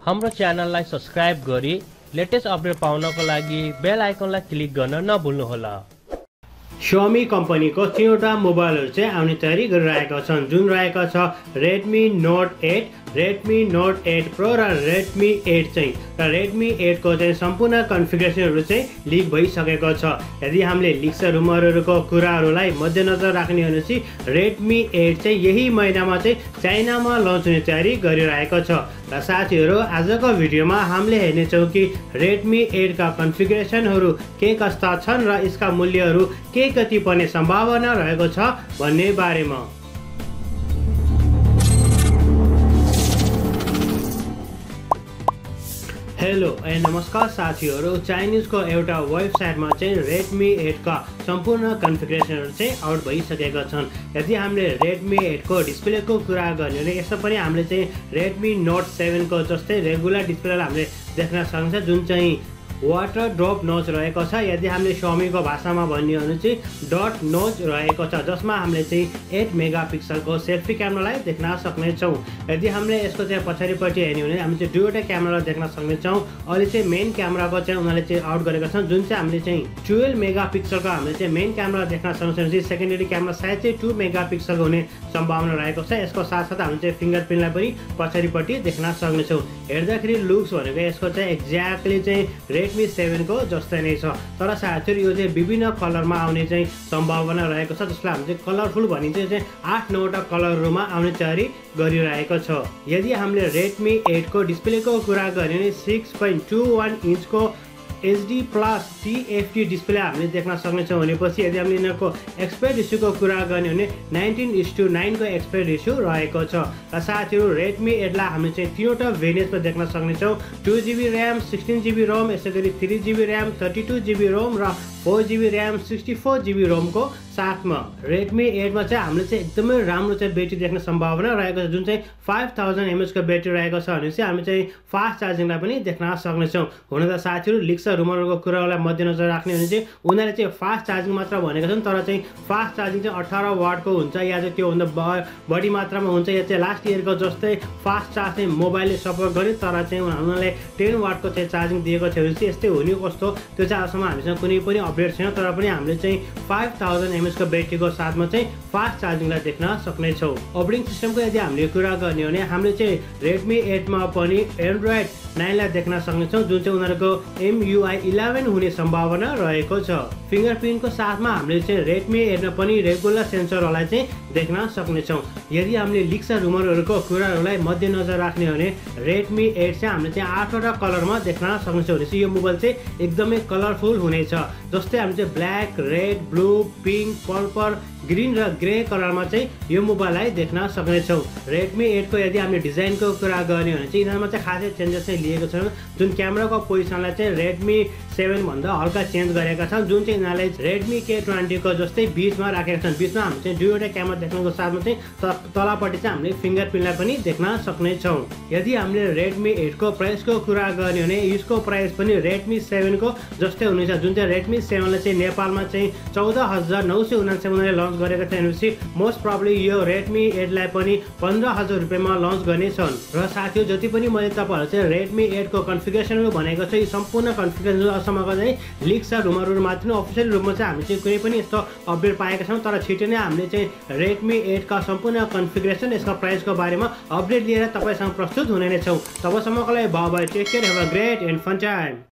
हाम्रो च्यानललाई सब्स्क्राइब गरी लेटेस्ट अपडेट पाउनको लागि बेल आइकनलाई क्लिक गर्न नभुल्नुहोला। Xiaomi कम्पनीको तीनवटा मोबाइलहरु चाहिँ आउने तयारी गरिरहेका छन्, जुन रहेका छ Redmi Note 8, Redmi Note 8 Pro र Redmi 8 चाहिँ र Redmi 8 को चाहिँ सम्पूर्ण कन्फिगरेसनहरु चाहिँ लिक भइसकेको छ। यदि हामीले लिक्स रुमरहरुको कुराहरुलाई मध्यनजर राख्ने हो भने Redmi 8 चाहिँ यही महिनामा चाहिँ चाइनामा लन्च हुने तयारी गरिरहेको छ। र साथीहरु, आजको भिडियोमा हामीले हेर्नेछौं कि Redmi 8 का कन्फिगरेसनहरु के कस्ता छन् र यसका मूल्यहरु के कति पर्ने सम्भावना रहेको छ भन्ने बारेमा। हेलो एन्ड नमस्कार साथीहरु, चाइनिजको एउटा वेबसाइटमा चाहिँ Redmi 8 का सम्पूर्ण कन्फिगरेसनहरु चाहिँ आउट भइसकेका छन्। यदि हामीले Redmi 8 को डिस्प्लेको कुरा गर्ने हो भने यसमा पनि हामीले चाहिँ Redmi Note 7 को जस्तै रेगुलर डिस्प्लेलाई हामीले देख्न सक्छौं, जुन चाहिँ वाटर ड्रप नोच रहेको छ। यदि हामीले Xiaomi को भाषामा भन्ने हो भने चाहिँ डट नोच रहेको छ, जसमा हामीले चाहिँ 8 मेगापिक्सलको सेल्फी क्यामेरालाई देख्न सक्ने छौं। यदि हामीले यसको चाहिँ पछाडिपट्टि हेर्ने हो भने हामी चाहिँ दुईवटा क्यामेरालाई देख्न सक्ने छौं। अहिले चाहिँ मेन क्यामेराको चाहिँ उनीहरुले चाहिँ आउट गरेका छन्, जुन चाहिँ हामीले चाहिँ 12 मेगापिक्सलको हामीले चाहिँ मेन क्यामेरा देख्न सक्छौं। सेकेन्डरी क्यामेरा सायद चाहिँ 2 मेगापिक्सलको हुने सम्भावना रहेको छ। यसको साथसाथै हामी चाहिँ फिंगरप्रिन्टलाई पनि पछाडिपट्टि देख्न सक्ने छौं। हेर्दाखेरि लुक्स भनेको यसको चाहिँ एक्ज्याक्टली चाहिँ Redmi 7 को जस्तै नै छ, तर साथीहरु यो चाहिँ विभिन्न कलरमा आउने चाहिँ सम्भावना रहेको छ, जसलाई हामी चाहिँ कलरफुल भनिन्छ। चाहिँ 8-9 वटा कलरहरुमा आउने तयारी गरिरहेको छ। यदि हामीले Redmi 8 को डिस्प्लेको कुरा गर्ने भने 6.21 इन्चको HD Plus TFT डिस्प्ले हामीले देख्न सक्ने छौं। भनेपछि यदि हामीले यिनीहरुको एक्सपेक्ट रेशियोको कुरा गर्ने हो भने 19:9 को एक्सपेक्ट रेशियो रहेको छ। र साथीहरु, Redmi 8 लाई हामीले चाहिँ तीनवटा भेरिएन्टमा देख्न सक्ने छौं। 2GB RAM, 16GB ROM, यसैगरी 3GB RAM, 32GB ROM र 4GB RAM, 64GB ROM को साथमा। Redmi 8 मा चाहिँ हामीले चाहिँ एकदमै राम्रो चाहिँ ब्याट्री देख्ने सम्भावना रहेको छ, जुन चाहिँ 5000 mAh को ब्याट्री रहेको छ। भनेपछि हामी चाहिँ फास्ट चार्जिङलाई पनि देख्न सक्ने छौं। हुन त साथीहरु, लिक्स र रुमरको कुरालाई मध्यनजर राख्ने हो भने चाहिँ उनीहरुले चाहिँ फास्ट चार्जिङ मात्र भनेका छन्, तर चाहिँ फास्ट चार्जिङ चाहिँ 18 वाटको हुन्छ या चाहिँ त्यो भन्दा बढी मात्रामा हुन्छ, या चाहिँ लास्ट इयरको जस्तै फास्ट चार्ज चाहिँ मोबाइलले सपोर्ट गर्यो, तर चाहिँ उनीहरुले 10 वाटको चाहिँ चार्जिङ दिएको थियो। भने यस्तै हुने कस्तो त्यो चाहिँ आजसम्म हामीसँग कुनै पनि अपडेट छैन, तर पनि हामीले चाहिँ 5000 mAh को ब्याट्रीको साथमा चाहिँ फास्ट चार्जिङलाई देख्न सक्ने छौं। अपरेटिङ सिस्टमको यदि हामीले कुरा गर्ने हो भने हामीले चाहिँ Redmi 8 मा पनि Android 9 लाई देख्न सक्ने छौं, जुन चाहिँ उनीहरुको MUI 11 हुने सम्भावना रहेको छ। फिंगरप्रिन्टको साथमा हामीले चाहिँ Redmi 8 मा पनि रेगुलर सेन्सरहरुलाई चाहिँ देख्न सक्ने छौं। यदि हामीले लिक्स र रुमरहरुको कुराहरुलाई मध्यनजर राख्ने हो भने Redmi 8 चाहिँ हामीले चाहिँ 8 वटा कलरमा देख्न सक्ने छौं। भनेपछि यो मोबाइल चाहिँ एकदमै कलरफुल हुनेछ, जस्तै हामी चाहिँ black, red, blue, pink, purple, green र ग्रे कलरमा चाहिँ यो मोबाइललाई देख्न सक्ने छौं। Redmi 8 को यदि हामीले डिजाइनको कुरा गर्ने हो भने चाहिँ यिनीहरुमा चाहिँ खासै चेन्जेस चाहिँ लिएको छैन। जुन क्यामेराको पोजिसनलाई चाहिँ Redmi 7 भन्दा हल्का चेन्ज गरेका छन्, जुन चाहिँ यिनीहरुले Redmi K20 को जस्तै बीचमा राखेका छन्। बीचमा हामी चाहिँ दुईवटा क्यामेरा देख्नको साथमा चाहिँ तलपट्टि चाहिँ हामीले फिंगरप्रिन्टलाई पनि देख्न सक्ने छौं। यदि हामीले Redmi 8 को प्राइसको कुरा गर्ने हो भने यसको प्राइस पनि Redmi 7 को जस्तै हुनेछ, जुन चाहिँ Redmi 7 ले चाहिँ नेपालमा चाहिँ 14999 ले लन्च गरेका थिए। भनेपछि मोस्ट प्रोबब्ली यो Redmi 8 लाई पनि 15000 रुपैयाँमा लन्च गर्ने छन्। र साथीहरु, जति पनि मैले तपाईहरुलाई चाहिँ Redmi 8 को कन्फिगरेसनहरु भनेको छ, यी सम्पूर्ण कन्फिगरेसनहरु अहिलेसम्मको चाहिँ लिक्स र रुमरहरु मात्र अफिसियल रूपमा चाहिँ हामी चाहिँ कुनै पनि यस्तो अपडेट पाएका छौं, तर छिटै नै हामीले चाहिँ Redmi 8 का सम्पूर्ण कन्फिगरेसन, यसको प्राइसको बारेमा अपडेट लिएर तपाईसँग प्रस्तुत हुने नै छौं। तबसम्मको लागि bye bye, take care, have a great and fun time.